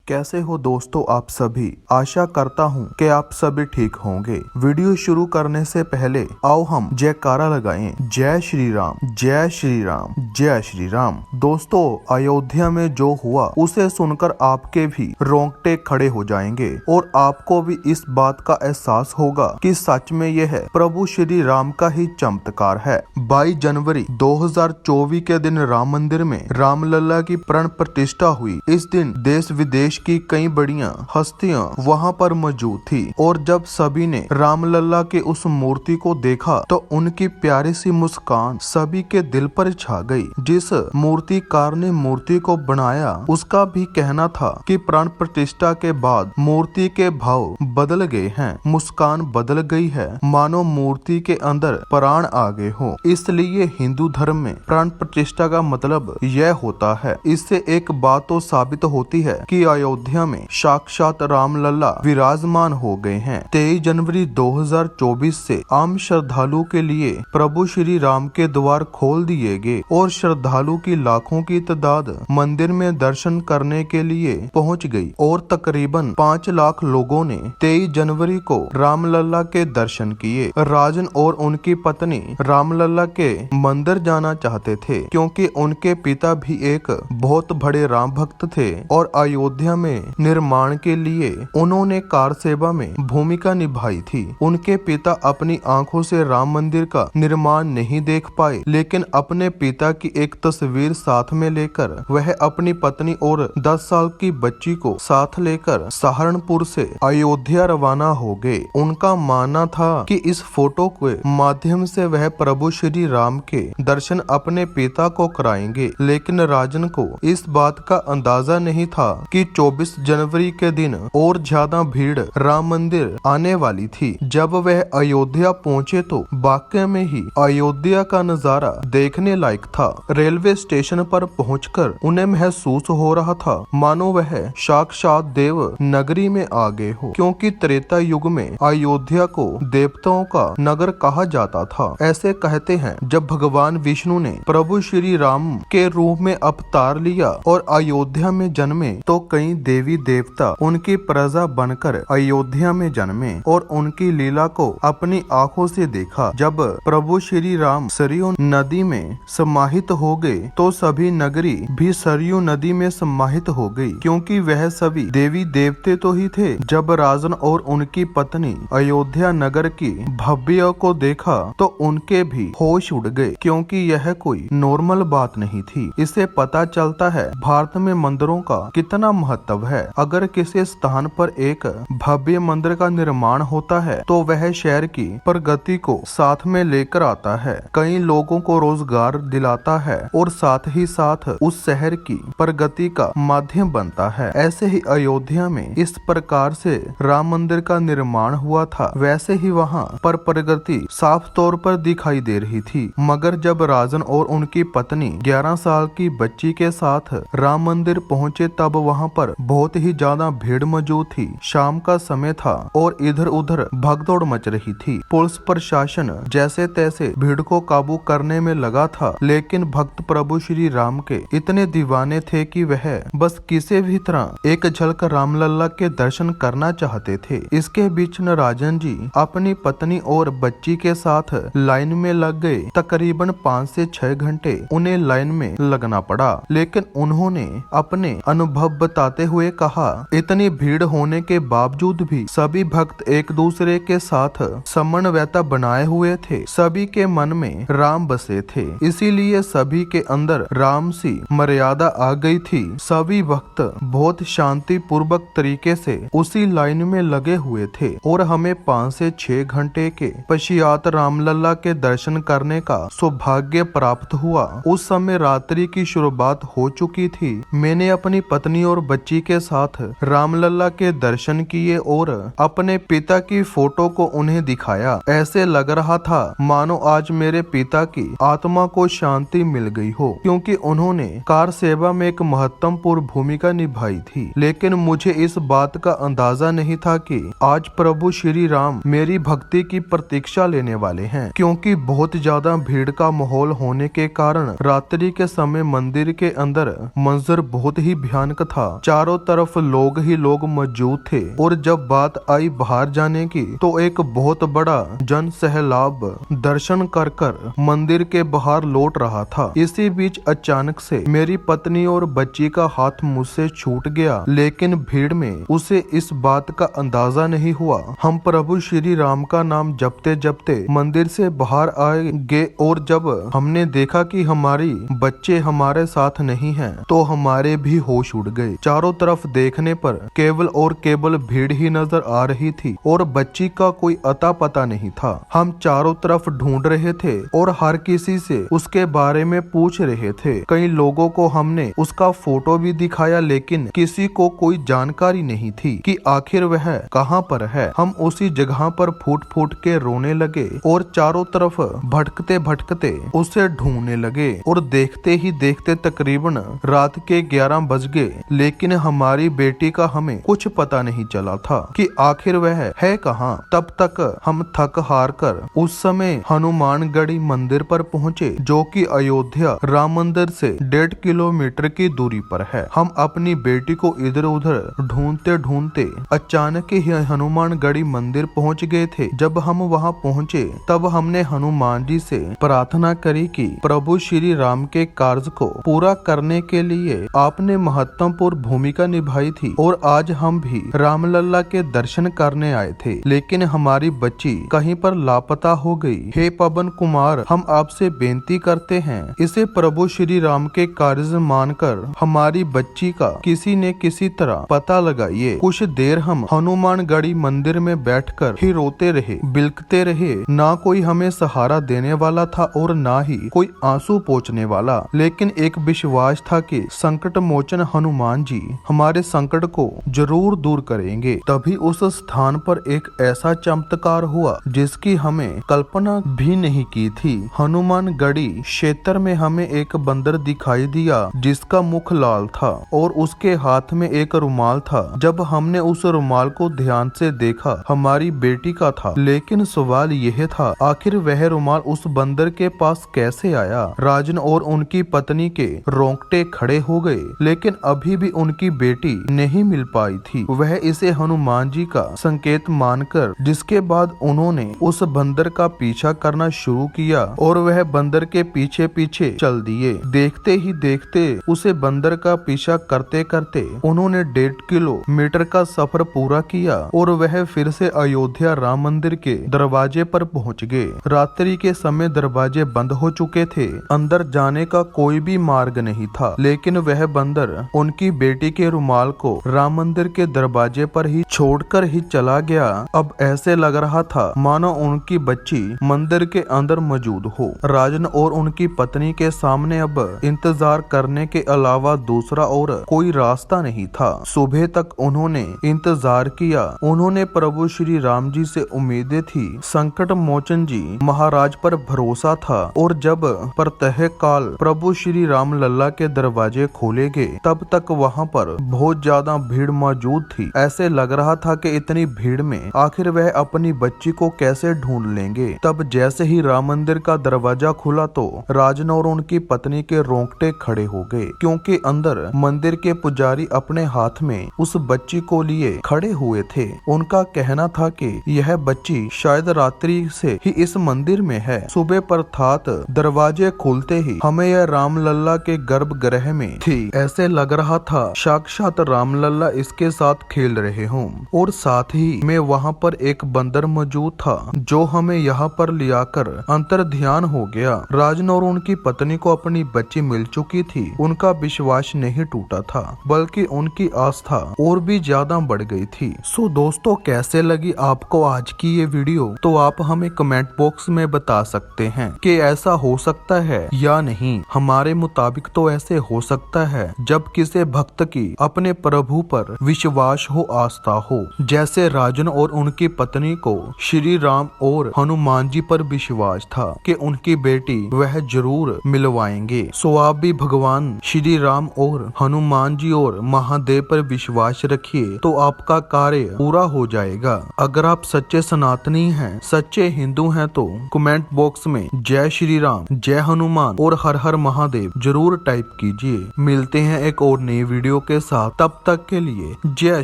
कैसे हो दोस्तों आप सभी। आशा करता हूँ कि आप सभी ठीक होंगे। वीडियो शुरू करने से पहले आओ हम जयकारा लगाएं। जय श्री राम, जय श्री राम, जय श्री राम। दोस्तों अयोध्या में जो हुआ उसे सुनकर आपके भी रोंगटे खड़े हो जाएंगे और आपको भी इस बात का एहसास होगा कि सच में यह प्रभु श्री राम का ही चमत्कार है। 22 जनवरी 2024 के दिन राम मंदिर में रामलला की प्राण प्रतिष्ठा हुई। इस दिन देश विदेश की कई बड़ियां हस्तियां वहां पर मौजूद थी और जब सभी ने रामलला के उस मूर्ति को देखा तो उनकी प्यारी सी मुस्कान सभी के दिल पर छा गई। जिस मूर्तिकार ने मूर्ति को बनाया उसका भी कहना था कि प्राण प्रतिष्ठा के बाद मूर्ति के भाव बदल गए हैं, मुस्कान बदल गई है, मानो मूर्ति के अंदर प्राण आ गए हो। इसलिए हिंदू धर्म में प्राण प्रतिष्ठा का मतलब यह होता है। इससे एक बात तो साबित होती है कि अयोध्या में साक्षात रामलला विराजमान हो गए हैं। 23 जनवरी 2024 से आम श्रद्धालु के लिए प्रभु श्री राम के द्वार खोल दिए गए और श्रद्धालु की लाखों की तादाद मंदिर में दर्शन करने के लिए पहुंच गई और तकरीबन 5 लाख लोगों ने 23 जनवरी को रामलला के दर्शन किए। राजन और उनकी पत्नी रामलला के मंदिर जाना चाहते थे क्योंकि उनके पिता भी एक बहुत बड़े राम भक्त थे और अयोध्या में निर्माण के लिए उन्होंने कार सेवा में भूमिका निभाई थी। उनके पिता अपनी आंखों से राम मंदिर का निर्माण नहीं देख पाए, लेकिन अपने पिता की एक तस्वीर साथ में लेकर वह अपनी पत्नी और 10 साल की बच्ची को साथ लेकर सहारनपुर से अयोध्या रवाना हो गए। उनका मानना था कि इस फोटो के माध्यम से वह प्रभु श्री राम के दर्शन अपने पिता को कराएंगे, लेकिन राजन को इस बात का अंदाजा नहीं था कि 24 जनवरी के दिन और ज्यादा भीड़ राम मंदिर आने वाली थी। जब वह अयोध्या पहुंचे तो वाकई में ही अयोध्या का नजारा देखने लायक था। रेलवे स्टेशन पर पहुंचकर उन्हें महसूस हो रहा था मानो वह साक्षात देव नगरी में आ गए हो, क्योंकि त्रेता युग में अयोध्या को देवताओं का नगर कहा जाता था। ऐसे कहते हैं जब भगवान विष्णु ने प्रभु श्री राम के रूप में अवतार लिया और अयोध्या में जन्मे तो कई देवी देवता उनकी प्रजा बनकर अयोध्या में जन्मे और उनकी लीला को अपनी आंखों से देखा। जब प्रभु श्री राम सरयू नदी में समाहित हो गए तो सभी नगरी भी सरयू नदी में समाहित हो गई, क्योंकि वह सभी देवी देवते तो ही थे। जब राजन और उनकी पत्नी अयोध्या नगर की भव्य को देखा तो उनके भी होश उड़ गए, क्योंकि यह कोई नॉर्मल बात नहीं थी। इससे पता चलता है भारत में मंदिरों का कितना महत्व है। अगर किसी स्थान पर एक भव्य मंदिर का निर्माण होता है तो वह शहर की प्रगति को साथ में लेकर आता है, कई लोगों को रोजगार दिलाता है और साथ ही साथ उस शहर की प्रगति का माध्यम बनता है। ऐसे ही अयोध्या में इस प्रकार से राम मंदिर का निर्माण हुआ था, वैसे ही वहाँ पर प्रगति साफ तौर पर दिखाई दे रही थी। मगर जब राजन और उनकी पत्नी 11 साल की बच्ची के साथ राम मंदिर पहुँचे तब वहाँ पर बहुत ही ज्यादा भीड़ मौजूद थी। शाम का समय था और इधर उधर भगदौड़ मच रही थी। पुलिस प्रशासन जैसे तैसे भीड़ को काबू करने में लगा था, लेकिन भक्त प्रभु श्री राम के इतने दीवाने थे कि वह बस किसी भी तरह एक झलक रामलला के दर्शन करना चाहते थे। इसके बीच राजन जी अपनी पत्नी और बच्ची के साथ लाइन में लग गए। तकरीबन 5 से 6 घंटे उन्हें लाइन में लगना पड़ा, लेकिन उन्होंने अपने अनुभव बताते हुए कहा इतनी भीड़ होने के बावजूद भी सभी भक्त एक दूसरे के साथ समन्वयता बनाए हुए थे। सभी के मन में राम बसे थे, इसीलिए सभी के अंदर राम सी मर्यादा आ गई थी। सभी भक्त बहुत शांति पूर्वक तरीके से उसी लाइन में लगे हुए थे और हमें 5 से 6 घंटे के पश्चात रामलला के दर्शन करने का सौभाग्य प्राप्त हुआ। उस समय रात्रि की शुरुआत हो चुकी थी। मैंने अपनी पत्नी और बच्ची के साथ रामलला के दर्शन किए और अपने पिता की फोटो को उन्हें दिखाया। ऐसे लग रहा था मानो आज मेरे पिता की आत्मा को शांति मिल गई हो, क्योंकि उन्होंने कार सेवा में एक महत्वपूर्ण भूमिका निभाई थी। लेकिन मुझे इस बात का अंदाजा नहीं था कि आज प्रभु श्री राम मेरी भक्ति की प्रतीक्षा लेने वाले हैं, क्योंकि बहुत ज्यादा भीड़ का माहौल होने के कारण रात्रि के समय मंदिर के अंदर मंजर बहुत ही भयानक था। चारों तरफ लोग ही लोग मौजूद थे और जब बात आई बाहर जाने की तो एक बहुत बड़ा जन सैलाब दर्शन कर मंदिर के बाहर लौट रहा था। इसी बीच अचानक से मेरी पत्नी और बच्ची का हाथ मुझसे छूट गया, लेकिन भीड़ में उसे इस बात का अंदाजा नहीं हुआ। हम प्रभु श्री राम का नाम जपते जपते मंदिर से बाहर आए और जब हमने देखा कि हमारी बच्चे हमारे साथ नहीं हैं, तो हमारे भी होश उड़ गए। चारों तरफ देखने पर केवल और केवल भीड़ ही नजर आ रही थी और बच्ची का कोई अता पता नहीं था। हम चारों तरफ ढूंढ रहे थे और हर किसी से उसके बारे में पूछ रहे थे। कई लोगों को हमने उसका फोटो भी दिखाया, लेकिन किसी को कोई जानकारी नहीं थी कि आखिर वह कहां पर है। हम उसी जगह पर फूट फूट के रोने लगे और चारों तरफ भटकते भटकते उसे ढूंढने लगे और देखते ही देखते तकरीबन रात के 11 बज गए, लेकिन हमारी बेटी का हमें कुछ पता नहीं चला था कि आखिर वह है कहाँ। तब तक हम थक हार कर उस समय हनुमानगढ़ी मंदिर पर पहुँचे, जो कि अयोध्या राम मंदिर से 1.5 किलोमीटर की दूरी पर है। हम अपनी बेटी को इधर उधर ढूंढते ढूंढते अचानक ही हनुमानगढ़ी मंदिर पहुंच गए थे। जब हम वहां पहुंचे तब हमने हनुमान जी से प्रार्थना करी कि प्रभु श्री राम के कार्य को पूरा करने के लिए आपने महत्वपूर्ण भूमिका निभाई थी और आज हम भी रामलला के दर्शन करने आए थे, लेकिन हमारी बच्ची कहीं पर लापता हो गई। हे पवन कुमार, हम आपसे बेनती करते हैं, इसे प्रभु श्री राम के कार्य मानकर हमारी बच्ची का किसी ने किसी तरह पता लगाइए। कुछ देर हम हनुमानगढ़ी मंदिर में बैठकर ही रोते रहे, बिलखते रहे। ना कोई हमें सहारा देने वाला था और ना ही कोई आंसू पोंछने वाला, लेकिन एक विश्वास था कि संकट मोचन हनुमान जी हमारे संकट को जरूर दूर करेंगे। तभी उस स्थान पर एक ऐसा चमत्कार हुआ जिसकी हमें कल्पना भी नहीं की थी। हनुमानगढ़ी क्षेत्र में हमें एक बंदर दिखाई दिया जिसका मुख लाल था और उसके हाथ में एक रुमाल था। जब हमने उस रुमाल को ध्यान से देखा, हमारी बेटी का था, लेकिन सवाल यह था आखिर वह रुमाल उस बंदर के पास कैसे आया। राजन और उनकी पत्नी के रोंगटे खड़े हो गए, लेकिन अभी भी उनकी बेटी नहीं मिल पाई थी। वह इसे हनुमान जी का संकेत मानकर, जिसके बाद उन्होंने उस बंदर का पीछा करना शुरू किया और वह बंदर के पीछे पीछे चल दिए। देखते ही देखते उसे बंदर का पीछा करते करते उन्होंने 1.5 किलोमीटर का सफर पूरा किया और वह फिर से अयोध्या राम मंदिर के दरवाजे पर पहुंच गए। रात्रि के समय दरवाजे बंद हो चुके थे, अंदर जाने का कोई भी मार्ग नहीं था, लेकिन वह बंदर उनकी बेटी के रुमाल को राम मंदिर के दरवाजे पर ही छोड़कर ही चला गया। अब ऐसे लग रहा था मानो उनकी बच्ची मंदिर के अंदर मौजूद हो। राजन और उनकी पत्नी के सामने अब इंतजार करने के अलावा दूसरा और कोई रास्ता नहीं था। सुबह तक उन्होंने इंतजार किया। उन्होंने प्रभु श्री राम जी से उम्मीदें थी, संकट मोचन जी महाराज पर भरोसा था और जब प्रातः काल प्रभु श्री राम लल्ला के दरवाजे खोले गए तब तक वहां पर बहुत ज्यादा भीड़ मौजूद थी। ऐसे लग रहा था कि इतनी भीड़ में आखिर वह अपनी बच्ची को कैसे ढूंढ लेंगे। तब जैसे ही राम मंदिर का दरवाजा खुला तो राजन और उनकी पत्नी के रोंगटे खड़े हो गए, क्योंकि अंदर मंदिर के पुजारी अपने हाथ में उस बच्ची को लिए खड़े हुए थे। उनका कहना था कि यह बच्ची शायद रात्रि से ही इस मंदिर में है। सुबह अर्थात दरवाजे खुलते ही हमें यह रामलला के गर्भगृह में थी। ऐसे लग रहा था साक्षात रामलला इसके साथ खेल रहे हों और साथ ही में वहाँ पर एक बंदर मौजूद था जो हमें यहाँ पर लियाकर अंतर ध्यान हो गया। राजन और उनकी पत्नी को अपनी बच्ची मिल चुकी थी। उनका विश्वास नहीं टूटा था, बल्कि उनकी आस्था और भी ज्यादा बढ़ गई थी। सो दोस्तों, कैसे लगी आपको आज की ये वीडियो, तो आप हमें कमेंट बॉक्स में बता सकते हैं कि ऐसा हो सकता है या नहीं। हमारे मुताबिक तो ऐसे हो सकता है जब किसी भक्त की अपने प्रभु पर विश्वास हो, आस्था हो। जैसे राजन और उनकी पत्नी को श्री राम और हनुमान जी पर विश्वास था कि उनकी बेटी वह जरूर मिलवाएंगे। सो आप भी भगवान श्री राम और हनुमान जी और महादेव पर विश्वास रखिए तो आपका कार्य पूरा हो जाएगा। अगर आप सच्चे सनातनी हैं, सच्चे हिंदू हैं, तो कमेंट बॉक्स में जय श्री राम, जय हनुमान और हर हर महादेव जरूर टाइप कीजिए। मिलते हैं एक और नई वीडियो वीडियो के साथ। तब तक के लिए जय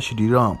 श्री राम।